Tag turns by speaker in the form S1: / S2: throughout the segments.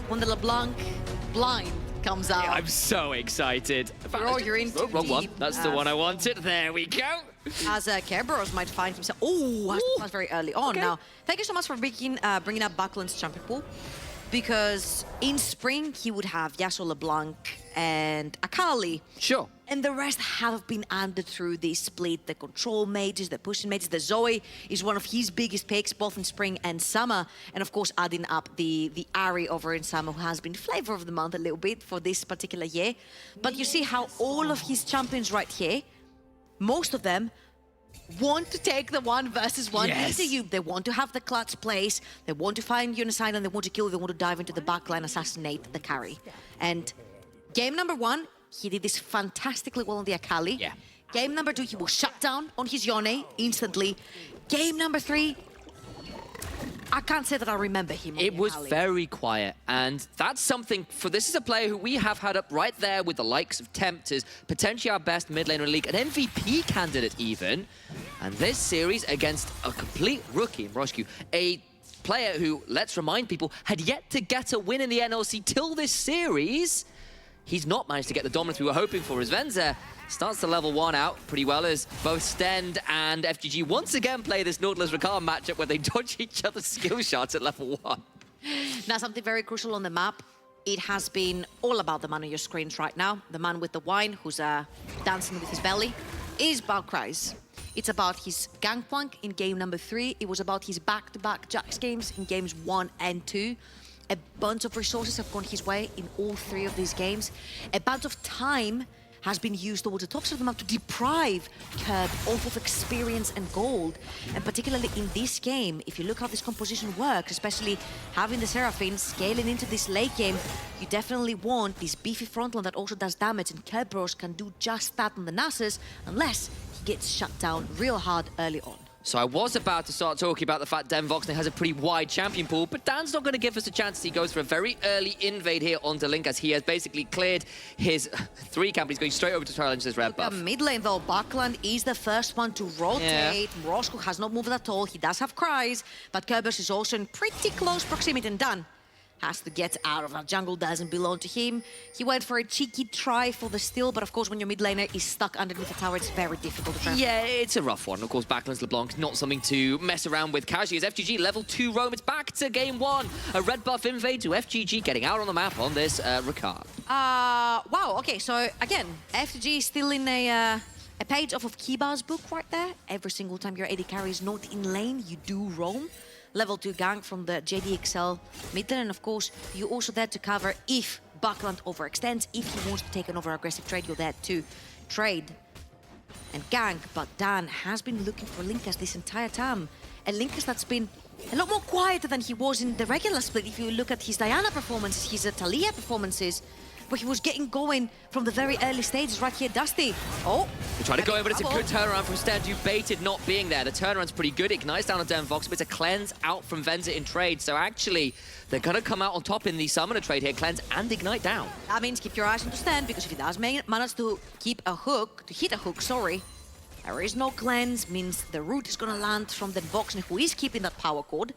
S1: when the LeBlanc blind comes out.
S2: Yeah, I'm so excited.
S1: You're in too
S2: wrong one.
S1: deep.
S2: That's the one I wanted. There we go.
S1: As Kerberos might find himself. Oh, that's very early on.
S2: Okay.
S1: Now, thank you so much for bringing up Buckland's champion pool. Because in spring, he would have Yasuo, LeBlanc, and Akali.
S2: Sure.
S1: And the rest have been added through the split. The control mages, the pushing mages. The Zoe is one of his biggest picks, both in spring and summer. And of course, adding up the Ari over in summer, who has been flavor of the month a little bit for this particular year. But you see how all of his champions right here, most of them, want to take the 1v1 into you. They want to have the clutch plays. They want to find you in a side and they want to kill. They want to dive into the backline, assassinate the carry. And game number 1, he did this fantastically well on the Akali.
S2: Yeah.
S1: Game number 2, he was shut down on his Yone instantly. Game number 3, I can't say that I remember him.
S2: It was very quiet, and that's something for this is a player who we have had up right there with the likes of Tempters, potentially our best mid laner in the league, an MVP candidate even. And this series against a complete rookie in Roshku, a player who, let's remind people, had yet to get a win in the NLC till this series. He's not managed to get the dominance we were hoping for as Venza starts the level 1 out pretty well as both Stend and FGG once again play this Nautilus-Rakan matchup where they dodge each other's skill shots at level 1.
S1: Now, something very crucial on the map. It has been all about the man on your screens right now. The man with the wine who's dancing with his belly is Balkrais. It's about his Gangplank in game number 3. It was about his back-to-back Jax games in games 1 and 2. A bunch of resources have gone his way in all 3 of these games. A bunch of time has been used towards the tops of the map to deprive Curb off of experience and gold. And particularly in this game, if you look how this composition works, especially having the Seraphine scaling into this late game, you definitely want this beefy frontline that also does damage, and Kerberos can do just that on the Nasus, unless he gets shut down real hard early on.
S2: So I was about to start talking about the fact Dan Voxney has a pretty wide champion pool, but Dan's not going to give us a chance. He goes for a very early invade here onto Link as he has basically cleared his 3 camp. He's going straight over to challenge this red buff.
S1: Mid lane though, Buckland is the first one to rotate. Yeah. Roscoe has not moved at all. He does have cries, but Kerberos is also in pretty close proximity, and Dan has to get out of that jungle, doesn't belong to him. He went for a cheeky try for the steal, but of course when your mid laner is stuck underneath the tower, it's very difficult to transfer.
S2: Yeah, it's a rough one. Of course, Backlands LeBlanc, not something to mess around with casually. As FGG level 2 roam, it's back to game 1. A red buff invade to FGG getting out on the map on this Rakan.
S1: Wow, okay, so again, FGG is still in a page off of Kiba's book right there. Every single time your AD carry is not in lane, you do roam. Level 2 gank from the JDXL mid lane, and of course, you're also there to cover if Buckland overextends. If he wants to take an over-aggressive trade, you're there to trade and gank. But Dan has been looking for Linkas this entire time. And Linkas that's been a lot more quieter than he was in the regular split. If you look at his Diana performances, his Talia performances, where he was getting going from the very early stages right here. Dusty. Oh.
S2: We tried to go in, but it's a good turnaround from Stend, who baited not being there. The turnaround's pretty good. Ignites down on Dan Vox, but it's a cleanse out from Venza in trade. So actually, they're going to come out on top in the summoner trade here. Cleanse and ignite down.
S1: That means keep your eyes on Stend, because if he does manage to keep a hook, to hit a hook, sorry, there is no cleanse, means the root is going to land from the Vox, who is keeping that power cord.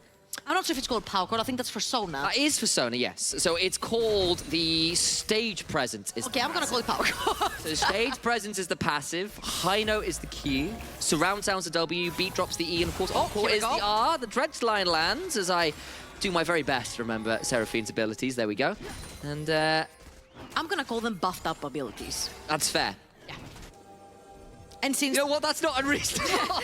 S1: I'm not sure if it's called power cord. I think that's for Sona.
S2: That is for Sona, yes. So it's called the stage presence.
S1: Okay, I'm going to call it power cord.
S2: So stage presence is the passive, high note is the Q, surround sounds the W, beat drops the E, and of course encore is the R. The dredge line lands as I do my very best to remember Seraphine's abilities. There we go. And
S1: I'm going to call them buffed up abilities.
S2: That's fair.
S1: And since...
S2: You know what? That's not unreasonable.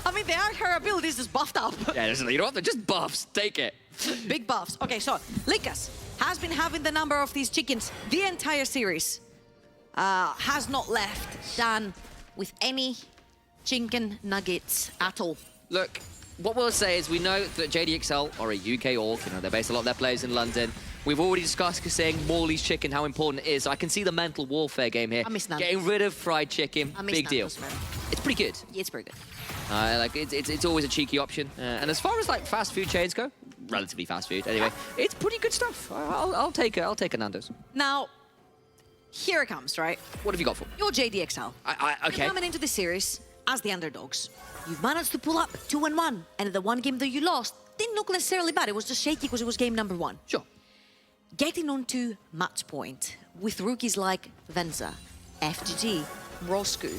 S1: I mean, they are her abilities just buffed up.
S2: Yeah, you know what? They're just buffs. Take it.
S1: Big buffs. Okay, so Linkas has been having the number of these chickens the entire series. Has not left Dan with any chicken nuggets at all.
S2: Look, what we'll say is we know that JDXL are a UK org. You know, they base a lot of their players in London. We've already discussed saying Morley's chicken, how important it is. So I can see the mental warfare game here.
S1: I miss Nando's.
S2: Getting rid of fried chicken, big deal.
S1: Man.
S2: It's pretty good.
S1: Yeah, it's pretty good.
S2: Like it's always a cheeky option. And as far as like fast food chains go, relatively fast food anyway, it's pretty good stuff. I'll take a Nando's.
S1: Now, here it comes, right?
S2: What have you got for me?
S1: You're JDXL.
S2: Okay.
S1: You're coming into the series as the underdogs. You've managed to pull up 2-1, and in the one game that you lost, didn't look necessarily bad. It was just shaky because it was game number 1.
S2: Sure.
S1: Getting on to match point with rookies like Venza, FGG, Roscu,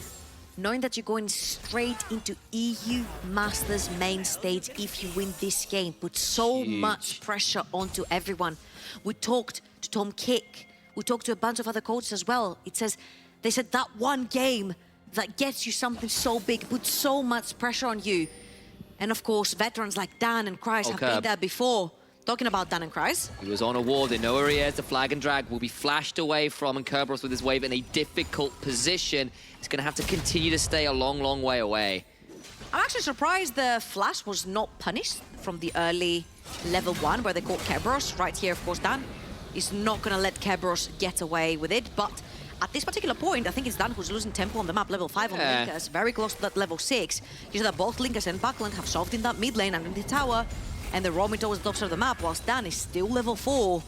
S1: knowing that you're going straight into EU Masters main stage if you win this game, puts so much pressure onto everyone. We talked to Tom Kick, we talked to a bunch of other coaches as well. They said that one game that gets you something so big, puts so much pressure on you. And of course, veterans like Dan and Kreis have been there before. Talking about Dan and Kreis.
S2: He was on a wall, they know where he is. The flag and drag will be flashed away from, and Kerberos with his wave in a difficult position. He's going to have to continue to stay a long, long way away.
S1: I'm actually surprised the flash was not punished from the early level 1 where they caught Kerberos. Right here, of course, Dan is not going to let Kerberos get away with it, but at this particular point, I think it's Dan who's losing tempo on the map, level 5 on Linkers, very close to that level 6. You see that both Linkers and Buckland have solved in that mid lane and in the tower, and they're roaming towards the top side of the map, whilst Dan is still level 4.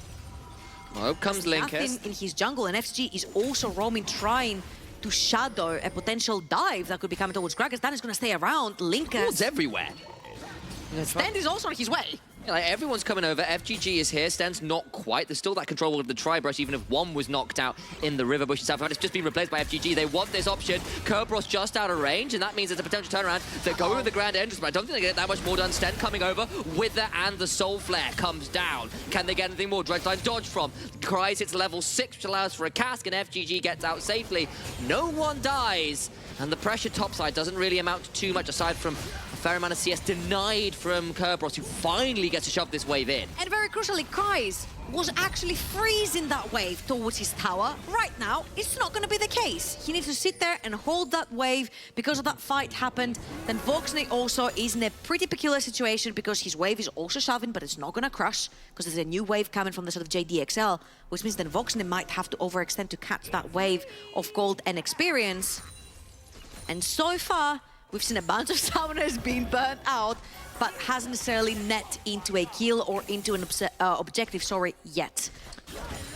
S2: Well, up comes Linkers.
S1: In his jungle, and FG is also roaming, trying to shadow a potential dive that could be coming towards Gragas. Dan is going to stay around. Linkers.
S2: Ward's everywhere.
S1: Stand is also on his way.
S2: Yeah, like everyone's coming over. FGG is here. Sten's not quite. There's still that control of the tri-brush, even if one was knocked out in the river bush itself. It's just been replaced by FGG. They want this option. Kerberos just out of range, and that means there's a potential turnaround. They're going with the grand entrance, but I don't think they get that much more done. Sten coming over. Wither and the Soul Flare comes down. Can they get anything more? Dreadline dodge from. Kreis hits level 6, which allows for a cask, and FGG gets out safely. No one dies, and the pressure topside doesn't really amount to too much aside from a fair amount of CS denied from Kerberos, who finally gets to shove this wave in.
S1: And very crucially, Kreis was actually freezing that wave towards his tower. Right now, it's not going to be the case. He needs to sit there and hold that wave because of that fight happened. Then Voxney also is in a pretty peculiar situation because his wave is also shoving, but it's not going to crush because there's a new wave coming from the sort of JDXL, which means then Voxney might have to overextend to catch that wave of gold and experience. And so far, we've seen a bunch of summoners being burnt out, but hasn't necessarily net into a kill or into an objective, yet.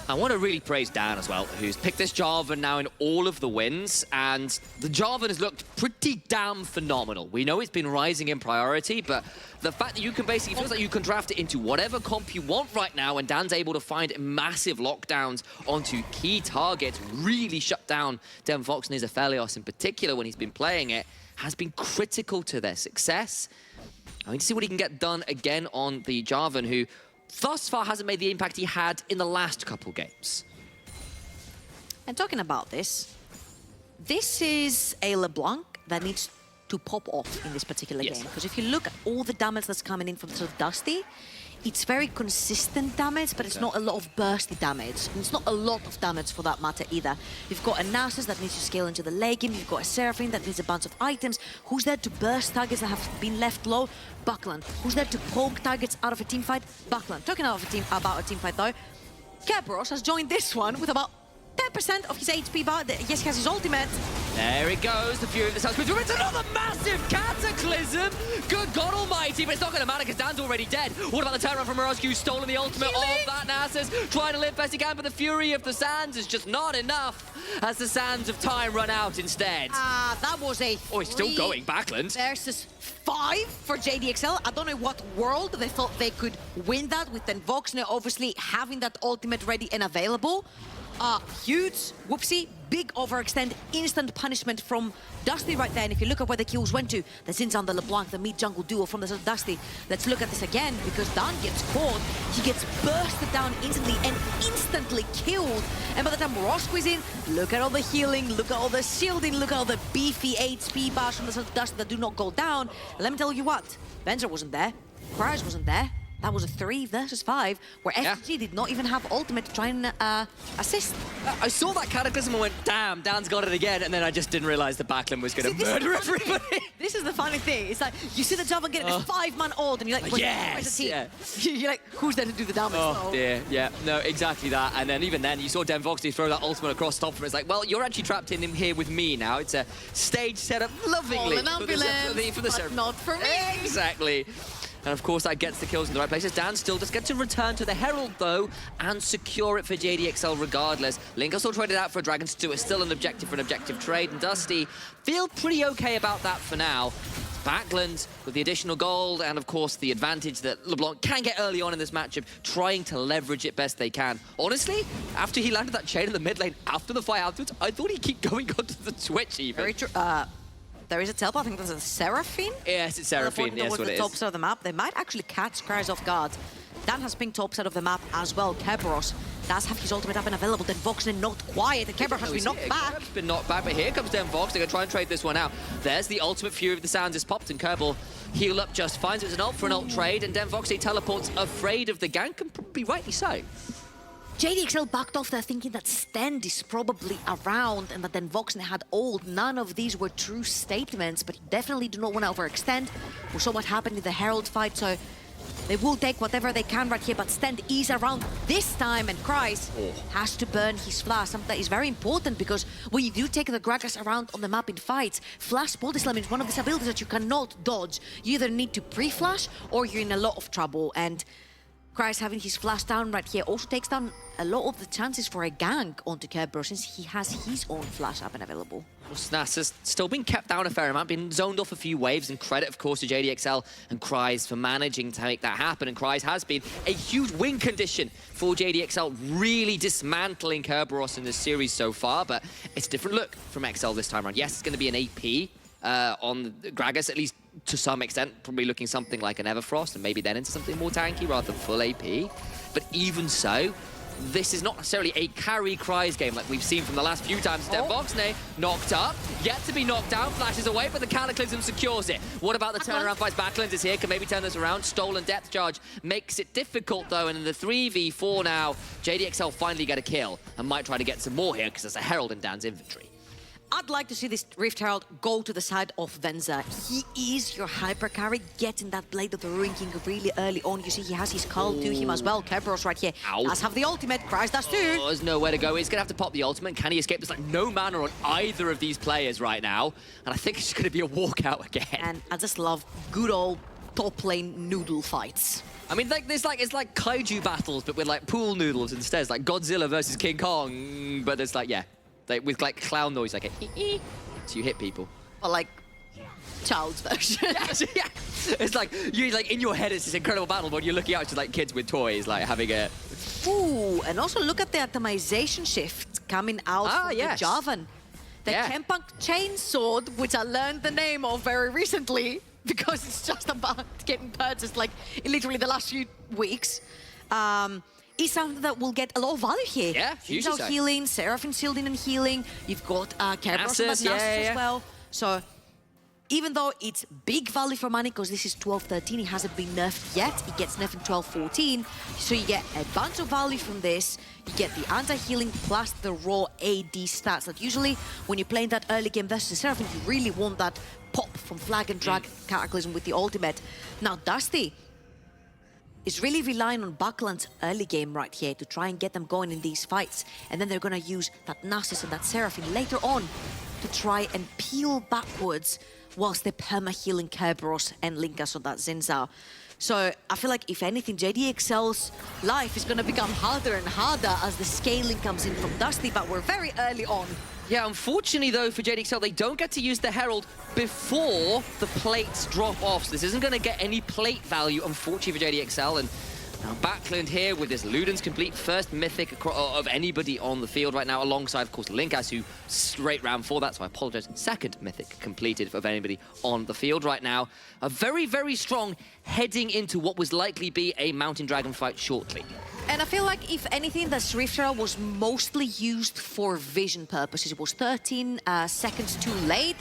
S2: I want to really praise Dan as well, who's picked this Jarvan now in all of the wins, and the Jarvan has looked pretty damn phenomenal. We know it's been rising in priority, but the fact that you can basically, it feels like you can draft it into whatever comp you want right now, and Dan's able to find massive lockdowns onto key targets, really shut down Den Voxney's Aphelios in particular when he's been playing it, has been critical to their success. I need to see what he can get done again on the Jarvan, who thus far hasn't made the impact he had in the last couple games.
S1: And talking about this is a LeBlanc that needs to pop off in this particular game. Because if you look at all the damage that's coming in from sort of Dusty, it's very consistent damage, but it's not a lot of bursty damage. And it's not a lot of damage for that matter either. You've got a Nasus that needs to scale into the late game. You've got a Seraphine that needs a bunch of items. Who's there to burst targets that have been left low? Buckland. Who's there to poke targets out of a team fight? Buckland. Talking about a team fight though, Kerberos has joined this one with about 10% of his HP bar. Yes, he has his ultimate.
S2: There it goes, the Fury of the South. It's another massive cataclysm! Good God almighty, but it's not going to matter because Dan's already dead. What about the turnaround from Mirage, who's stolen the ultimate of that Nasus? Trying to live best he can, but the Fury of the Sands is just not enough as the Sands of Time run out instead.
S1: That was a
S2: Oh, he's still going, Backland.
S1: versus 5 for JDXL. I don't know what world they thought they could win that with then Voxney obviously having that ultimate ready and available. Huge, whoopsie, big overextend, instant punishment from Dusty right there. And if you look at where the kills went to, the Zinzan, the LeBlanc, the mid-jungle duo from the Dusty. Let's look at this again, because Dan gets caught. He gets bursted down instantly and instantly killed. And by the time Roscu is in, look at all the healing, look at all the shielding, look at all the beefy HP bars from the Dusty that do not go down. Let me tell you what, Venzer wasn't there, Crash wasn't there. That was a 3 versus 5, where FG did not even have ultimate to try and assist.
S2: I saw that Cataclysm and went, damn, Dan's got it again, and then I just didn't realize the Backland was going to murder everybody.
S1: This is the funny thing. It's like, you see the Jarvan getting a 5-man ult, and you're like, where's the team?
S2: Yeah.
S1: You're like, who's there to do the damage?
S2: Oh, dear, yeah, no, exactly that. And then even then, you saw Den Voxney throw that ultimate across top of him. It's like, well, you're actually trapped in here with me now. It's a stage set up lovingly
S1: an ambulance,
S2: for the
S1: but not for me.
S2: Exactly. And of course, that gets the kills in the right places. Dan still just gets to return to the Herald, though, and secure it for JDXL regardless. Link also traded out for Dragon's 2. It's still an objective for an objective trade. And Dusty feel pretty okay about that for now. Backland with the additional gold and, of course, the advantage that LeBlanc can get early on in this matchup, trying to leverage it best they can. Honestly, after he landed that chain in the mid lane, after the fight afterwards, I thought he'd keep going onto the Twitch even.
S1: Very true. There is a teleport. I think there's a Seraphine.
S2: Yes, it's Seraphine. Yes, what it is.
S1: Top side of the map. They might actually catch Cries off guard. Dan has pinged top side of the map as well. Kerberos does have his ultimate up and available. Then Voxen not quiet. And Kerberos has been knocked back.
S2: Kerber's been knocked back, but here comes Den Vox. They're going to try and trade this one out. There's the ultimate Fury of the Sands is popped, and Kerbal heal up just fine. So it's an ult for an ult trade, and Den Vox, he teleports afraid of the gank, and probably rightly so.
S1: JDXL backed off there thinking that Stend is probably around and that then Voxen had ult. None of these were true statements, but he definitely do not want to overextend. We saw what happened in the Herald fight, so they will take whatever they can right here, but Stend is around this time, and Cries has to burn his flash. Something that is very important, because when you do take the Gragas around on the map in fights, flash body slam is one of these abilities that you cannot dodge. You either need to pre-flash or you're in a lot of trouble, and Cries having his flash down right here also takes down a lot of the chances for a gank onto Kerber, since he has his own flash up and available.
S2: Snass has still been kept down a fair amount, been zoned off a few waves, and credit, of course, to JDXL and Cries for managing to make that happen. And Cries has been a huge win condition for JDXL, really dismantling Kerberos in this series so far, but it's a different look from XL this time around. Yes, it's going to be an AP on Gragas, at least to some extent, probably looking something like an Everfrost, and maybe then into something more tanky rather than full AP. But even so, this is not necessarily a carry Cries game like we've seen from the last few times. Voxney knocked up, yet to be knocked down, flashes away, but the Cataclysm secures it. What about the turnaround fights? Backlands is here, can maybe turn this around. Stolen Depth Charge makes it difficult though, and in the 3v4 now, JDXL finally get a kill, and might try to get some more here, because there's a Herald in Dan's inventory.
S1: I'd like to see this Rift Herald go to the side of Venza. He is your hyper carry, getting that Blade of the Ruin King really early on. You see he has his Cull to him as well. Kerberos right here does have the ultimate. Cries does too.
S2: Oh, there's nowhere to go. He's going to have to pop the ultimate. Can he escape? There's like no mana on either of these players right now. And I think it's going to be a walkout again.
S1: And I just love good old top lane noodle fights.
S2: I mean, like, it's like kaiju battles, but with like pool noodles instead. It's like Godzilla versus King Kong, but it's like, yeah. With like clown noise, like a so you hit people.
S1: Or like child's version.
S2: Yeah. It's like you like in your head it's this incredible battle, but you're looking out to like kids with toys, like having a.
S1: Ooh, and also look at the atomization shift coming out from the Javan. The Kempunk Chainsword, which I learned the name of very recently because it's just about getting purchased like in literally the last few weeks. Is something that will get a lot of value here.
S2: Yeah, hugely so.
S1: Healing, Seraphine shielding and healing. You've got Kerberos and Nasus as well. So even though it's big value for money, because this is 12-13, it hasn't been nerfed yet. It gets nerfed in 12-14. So you get a bunch of value from this. You get the anti-healing plus the raw AD stats that usually when you're playing that early game versus Seraphine, you really want that pop from Flag and Drag Cataclysm with the ultimate. Now Dusty is really relying on Buckland's early game right here to try and get them going in these fights. And then they're going to use that Nasus and that Seraphine later on to try and peel backwards whilst they're perma-healing Kerberos and Linkas on that Xin Zhao. So I feel like, if anything, JDXL's life is going to become harder and harder as the scaling comes in from Dusty, but we're very early on.
S2: Yeah, unfortunately, though, for JDXL, they don't get to use the Herald before the plates drop off. So this isn't going to get any plate value, unfortunately, for JDXL. And now Backland here with this Luden's complete first mythic of anybody on the field right now, alongside, of course, Linkas, who straight round for that, so I apologize. Second mythic completed of anybody on the field right now. A very, very strong heading into what was likely be a Mountain Dragon fight shortly.
S1: And I feel like, if anything, the Rift Herald was mostly used for vision purposes. It was 13 seconds too late.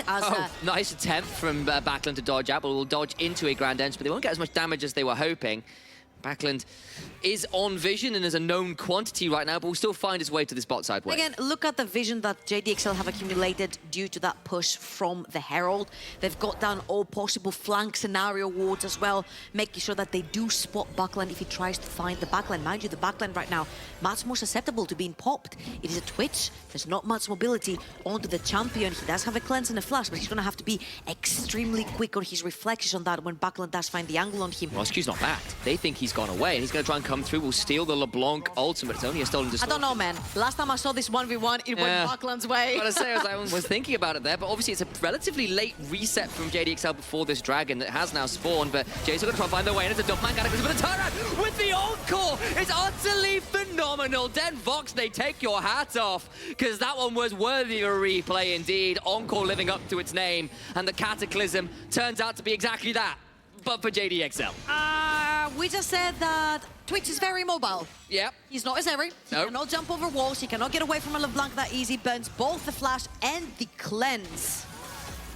S2: Nice attempt from Backland to dodge out, but will dodge into a Grand Edge, but they won't get as much damage as they were hoping. Backland is on vision and is a known quantity right now, but will still find his way to this bot side wave.
S1: Again, look at the vision that JDXL have accumulated due to that push from the Herald. They've got down all possible flank scenario wards as well, making sure that they do spot Backland if he tries to find the backline. Mind you, the backline right now, much more susceptible to being popped. It is a Twitch. There's not much mobility onto the champion. He does have a cleanse and a flash, but he's going to have to be extremely quick on his reflexes on that when Backland does find the angle on him.
S2: Roscue's not backed. They think he's gone away, and he's going to try and come through. We'll steal the LeBlanc ultimate. It's only a stolen distortion.
S1: I don't know, man. Last time I saw this 1v1, it went Buckland's way.
S2: I gotta say, I was thinking about it there, but obviously it's a relatively late reset from JDXL before this dragon that has now spawned, but Jay's going to try and find their way in. It's a Dumpman Cataclysm with a turret with the encore. It's utterly phenomenal. Den Vox, they take your hat off, because that one was worthy of a replay indeed. Encore living up to its name, and the Cataclysm turns out to be exactly that, but for JDXL.
S1: We just said that Twitch is very mobile.
S2: Yep.
S1: He's not as Ezeri. He cannot jump over walls. He cannot get away from a LeBlanc that easy. Burns both the flash and the cleanse,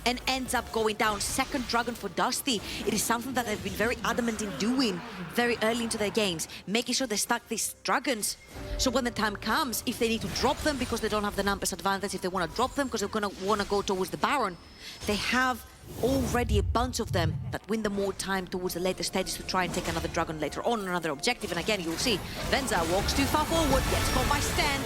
S1: and ends up going down. Second dragon for Dusty. It is something that they've been very adamant in doing very early into their games, making sure they stack these dragons. So when the time comes, if they need to drop them because they don't have the numbers advantage, if they want to drop them because they're going to want to go towards the Baron, they have already a bunch of them that win them more time towards the later stages to try and take another dragon later on, another objective. And again, you'll see Venza walks too far forward, gets caught by stand.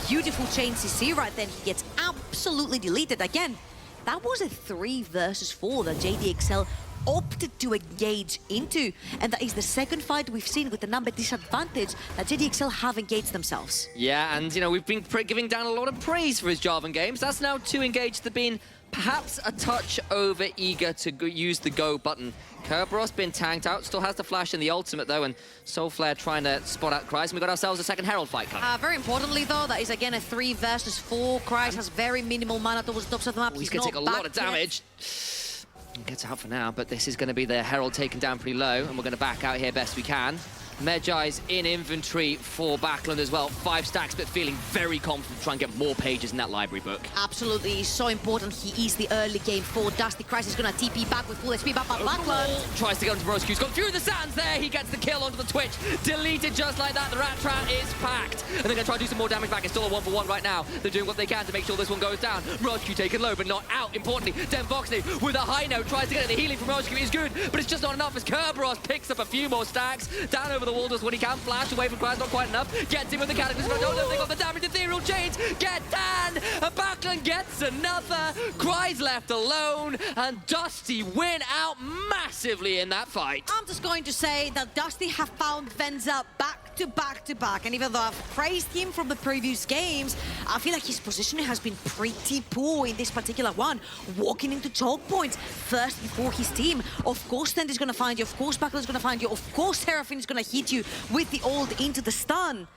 S1: Beautiful chain CC right then. He gets absolutely deleted. Again, that was a 3 versus 4 that JDXL opted to engage into, and that is the second fight we've seen with the number disadvantage that JDXL have engaged themselves.
S2: Yeah, and you know, we've been giving Dan a lot of praise for his Jarvan games. That's now 2 engaged that have been perhaps a touch over eager to use the go button. Kerberos been tanked out, still has the flash and the ultimate though, and Soulflare trying to spot out Kreis, and we've got ourselves a second Herald fight coming.
S1: Very importantly though, that is again a 3 versus 4. Kreis has very minimal mana towards the tops of the map.
S2: He's going to take a lot of damage. He gets out for now, but this is going to be the Herald taken down pretty low, and we're going to back out here best we can. Medjai's in inventory for Backland as well. 5 stacks, but feeling very confident to try and get more pages in that library book.
S1: Absolutely, he's so important. He is the early game for Dusty. Kreis is going to TP back with full HP back by Backland.
S2: Tries to go into Broski, who's gone through the sands there. He gets the kill onto the Twitch. Deleted just like that. The Rat Trap is packed. And they're going to try to do some more damage back. It's still a 1-for-1 right now. They're doing what they can to make sure this one goes down. Broski taken low, but not out. Importantly, Den Voxney with a high note tries to get it. The healing from Broski is good, but it's just not enough as Kerberos picks up a few more stacks. Down over the wall just when he can. Flash away from Kreis, not quite enough. Gets him with the Cataclysm. I don't know if they got the damage. Ethereal Chains get Dan. And Backland gets another. Kreis left alone. And Dusty win out massively in that fight.
S1: I'm just going to say that Dusty have found Venza back to back to back. And even though I've praised him from the previous games, I feel like his positioning has been pretty poor in this particular one. Walking into choke points first before his team. Of course, Stand is going to find you. Of course, Backland is going to find you. Of course, Seraphine is going to hit you with the ult into the stun.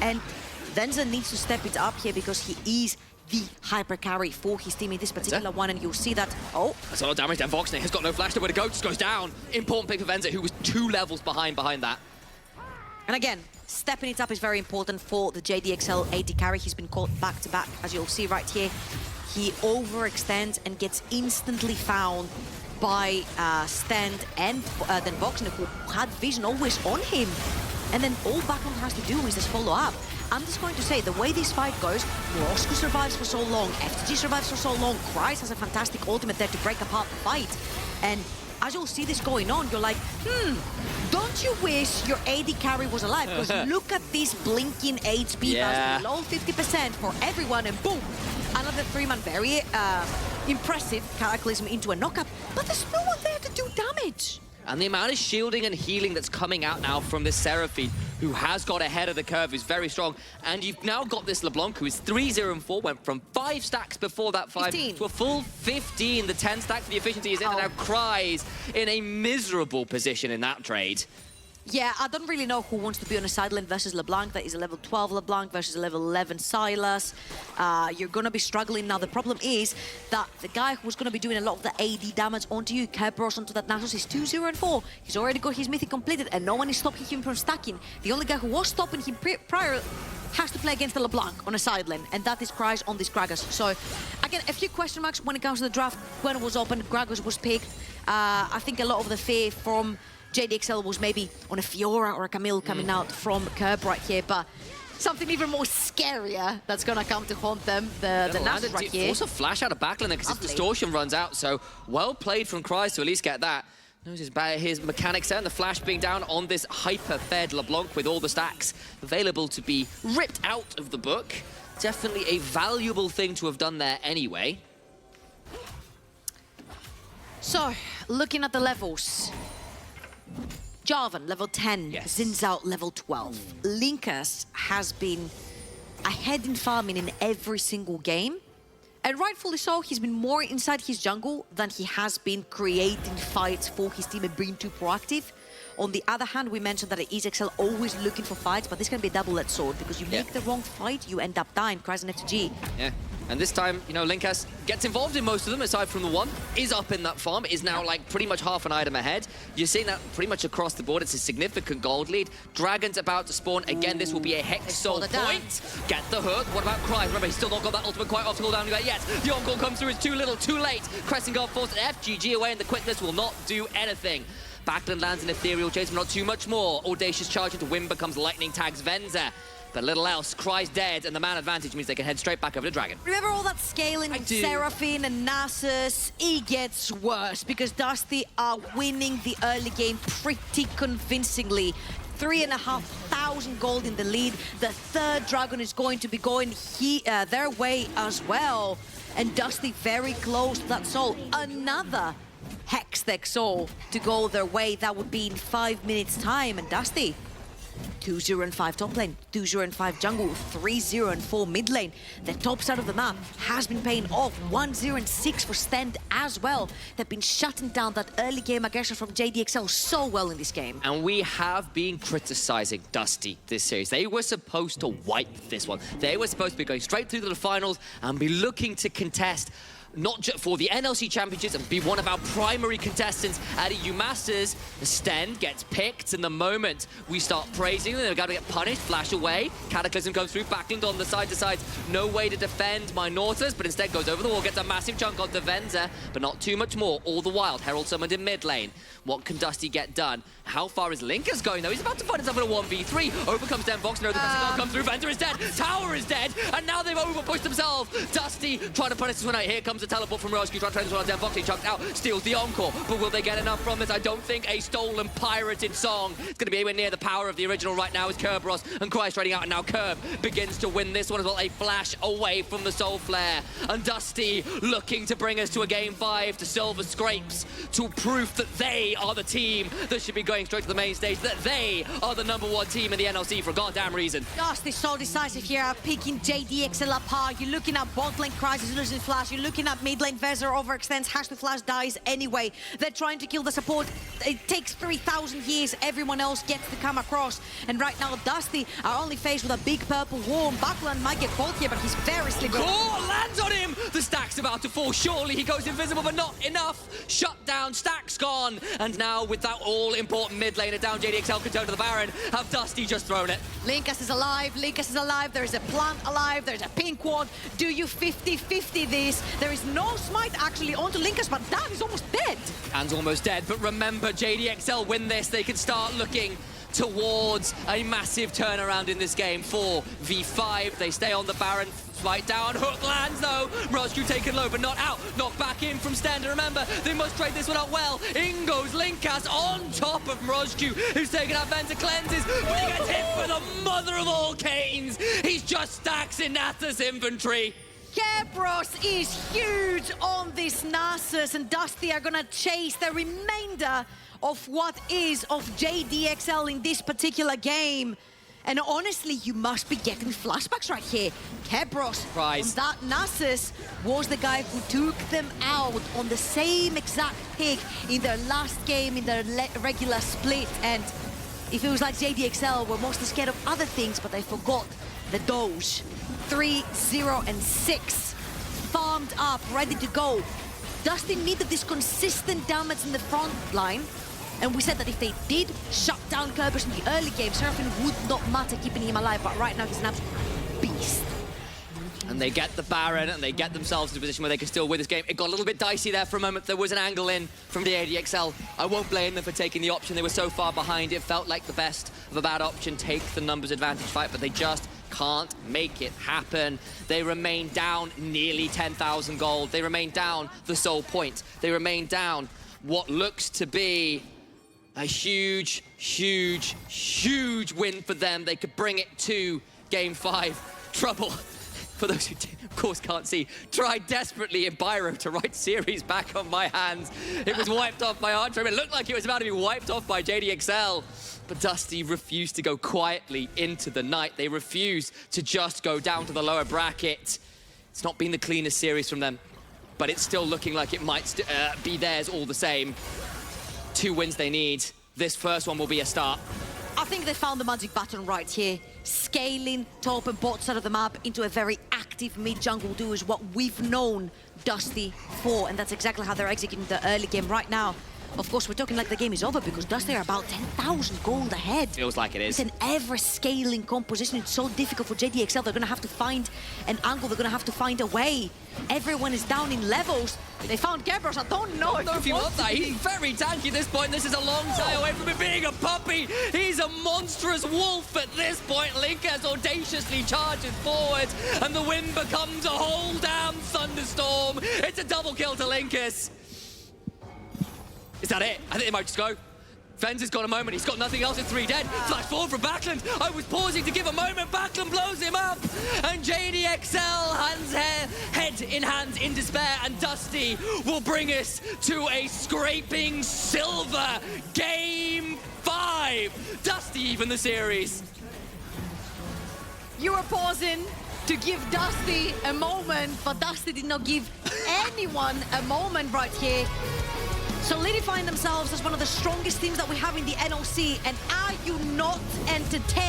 S1: And Venza needs to step it up here because he is the hyper carry for his team in this particular one, and you'll see that. Oh,
S2: that's a lot of damage. Dan Voxney has got no flash, nowhere to go, just goes down. Important pick for Venza, who was 2 levels behind that.
S1: And again, stepping it up is very important for the JDXL AD carry. He's been caught back to back, as you'll see right here. He overextends and gets instantly found by Stand and then Voxney, who had vision always on him. And then all Backland has to do is just follow up. I'm just going to say, the way this fight goes, Roscoe survives for so long, FTG survives for so long, Kreis has a fantastic ultimate there to break apart the fight. And as you'll see this going on, you're like, don't you wish your AD carry was alive? Because look at this blinking HP bars below 50% for everyone, and boom, another 3-man, very impressive Cataclysm into a knockup, but there's no one there to do damage.
S2: And the amount of shielding and healing that's coming out now from this Seraphine, who has got ahead of the curve, who's very strong. And you've now got this LeBlanc, who is 3-0-4, went from 5 stacks before that 5 to a full 15. The 10 stack for the efficiency is in, and now Kreis in a miserable position in that trade.
S1: Yeah, I don't really know who wants to be on a side lane versus LeBlanc. That is a level 12 LeBlanc versus a level 11 Silas. You're going to be struggling now. The problem is that the guy who's going to be doing a lot of the AD damage onto you, Kerberos, onto that Nasus, is 2-0-4. He's already got his mythic completed, and no one is stopping him from stacking. The only guy who was stopping him prior has to play against the LeBlanc on a side lane, and that is Kreis on this Gragas. So, again, a few question marks when it comes to the draft. When it was open, Gragas was picked. I think a lot of the fear from JDXL was maybe on a Fiora or a Camille coming out from Kerb right here, but something even more scarier that's going to come to haunt them, the Nasus right here.
S2: Also flash out of Backland there because his distortion runs out, so well played from Kreis to at least get that. Knows his mechanics there, and the flash being down on this hyper-fed LeBlanc with all the stacks available to be ripped out of the book. Definitely a valuable thing to have done there anyway.
S1: So, looking at the levels. Jarvan, level 10,
S2: Yes.
S1: Zinzao, level 12. Linkas has been ahead in farming in every single game. And rightfully so, he's been more inside his jungle than he has been creating fights for his team and being too proactive. On the other hand, we mentioned that EasyXL always looking for fights, but this can be a double-edged sword because you make the wrong fight, you end up dying. Cries an F2G.
S2: Yeah, and this time, you know, Linkas gets involved in most of them, aside from the one, is up in that farm, is now like pretty much half an item ahead. You're seeing that pretty much across the board. It's a significant gold lead. Dragon's about to spawn. Again, this will be a Hex Soul point. Get the hook. What about Cries? Remember, he's still not got that ultimate quite off to cooldown yet. The encore comes through. It's too little, too late. Crescent Guard forced an FGG away, and the quickness will not do anything. Backland lands an ethereal chase, but not too much more. Audacious charge into Wim becomes lightning tags Venza. But little else, Cries dead, and the man advantage means they can head straight back over to Dragon.
S1: Remember all that scaling with Seraphine and Nasus? It gets worse because Dusty are winning the early game pretty convincingly. 3,500 gold in the lead. The third Dragon is going to be going their way as well. And Dusty very close to that soul. Another Hextech soul to go their way. That would be in 5 minutes time. And Dusty, 2-0 and 5 top lane, 2-0 and 5 jungle, 3-0 and 4 mid lane. The top side of the map has been paying off. 1-0 and 6 for Stand as well. They've been shutting down that early game aggression from JDXL so well in this game.
S2: And we have been criticizing Dusty this series. They were supposed to wipe this one. They were supposed to be going straight through to the finals and be looking to contest not just for the NLC Championships and be one of our primary contestants at EU Masters. Sten gets picked, and the moment we start praising them, they're going to get punished, flash away. Cataclysm comes through, Backland on the side, decides no way to defend Minotaurs, but instead goes over the wall, gets a massive chunk onto Venza, but not too much more. All the while, Herald summoned in mid lane. What can Dusty get done? How far is Linkas going, though? He's about to find himself in a 1v3. Overcomes Denvox, no, the pressing comes through, Venza is dead, Tower is dead, and now they've overpushed themselves. Dusty trying to punish this one out. Here comes the teleport from Rosky, trying to transfer on Denvox, he chucked out, steals the encore, but will they get enough from this? I don't think a stolen, pirated song is going to be anywhere near the power of the original right now as Kerberos and Cry trading out, and now Kerb begins to win this one as well. A flash away from the Soul Flare, and Dusty looking to bring us to a game 5 to Silver Scrapes, to proof that they are the team that should be going straight to the main stage, that they are the #1 team in the NLC for a goddamn reason.
S1: Dusty so decisive here, picking JDXL apart. You're looking at bot lane Crysis losing flash, you're looking at mid lane Vezir overextends, Hash the Flash dies anyway. They're trying to kill the support. It takes 3,000 years, everyone else gets to come across. And right now, Dusty are only faced with a big purple wall. Backland might get caught here, but he's very slippery.
S2: Oh, lands on him! The stack's about to fall. Surely he goes invisible, but not enough. Shut down, stack's gone. And now with that all-important mid laner down, JDXL can turn to the Baron. Have Dusty just thrown it?
S1: Linkas is alive, Linkas is alive. There's a plant alive, there's a pink ward. Do you 50-50 this? There is no smite actually onto Linkas, but that is almost dead.
S2: Dan's almost dead, but remember, JDXL win this, they can start looking towards a massive turnaround in this game. 4v5, they stay on the Baron, fight down, hook lands though, Roscu taken low but not out, knocked back in from Stender. Remember, they must trade this one out well. In goes Linkas on top of Roscu, who's taking out Venza, cleanses, but he gets hit for the mother of all Canes. He's just stacks in Nath's inventory.
S1: Kerberos is huge on this Nasus, and Dusty are gonna chase the remainder of what is of JDXL in this particular game. And honestly, you must be getting flashbacks right here. Kerberos on that Nasus was the guy who took them out on the same exact pick in their last game in their regular split. And it feels like JDXL were mostly scared of other things, but they forgot the Doge. 3-0 and 6, farmed up, ready to go. Dusty needed this consistent damage in the front line, and we said that if they did shut down Kerberos in the early game, Seraphine would not matter keeping him alive, but right now he's an absolute beast.
S2: And they get the Baron, and they get themselves in a position where they can still win this game. It got a little bit dicey there for a moment. There was an angle in from the ADXL. I won't blame them for taking the option. They were so far behind. It felt like the best of a bad option. Take the numbers advantage fight, but they just can't make it happen. They remain down nearly 10,000 gold. They remain down the soul point. They remain down what looks to be a huge, huge, huge win for them. They could bring it to game 5. Trouble for those who, of course, can't see, tried desperately in Byro to write series back on my hands. It was wiped off by Archer. It looked like it was about to be wiped off by JDXL. But Dusty refused to go quietly into the night. They refused to just go down to the lower bracket. It's not been the cleanest series from them, but it's still looking like it might be theirs all the same. 2 wins they need. This first one will be a start.
S1: I think they found the magic button right here. Scaling top and bot side of the map into a very active mid-jungle duo is what we've known Dusty for, and that's exactly how they're executing the early game right now. Of course, we're talking like the game is over because Dusty are about 10,000 gold ahead.
S2: Feels like it is.
S1: It's an ever-scaling composition. It's so difficult for JDXL. They're going to have to find an angle. They're going to have to find a way. Everyone is down in levels. They found Gebros. I don't know
S2: if you want that. He's very tanky at this point. This is a long time away from him being a puppy. He's a monstrous wolf at this point. Linkers audaciously charges forward, and the wind becomes a whole damn thunderstorm. It's a double kill to Linkers. Is that it? I think they might just go. Fens has got a moment. He's got nothing else. It's 3 dead. Flash forward from Backlund. I was pausing to give a moment. Backlund blows him up. And JDXL head in hand in despair. And Dusty will bring us to a scraping silver game 5. Dusty even the series.
S1: You were pausing to give Dusty a moment, but Dusty did not give anyone a moment right here. Solidifying themselves as one of the strongest teams that we have in the NLC, and are you not entertained?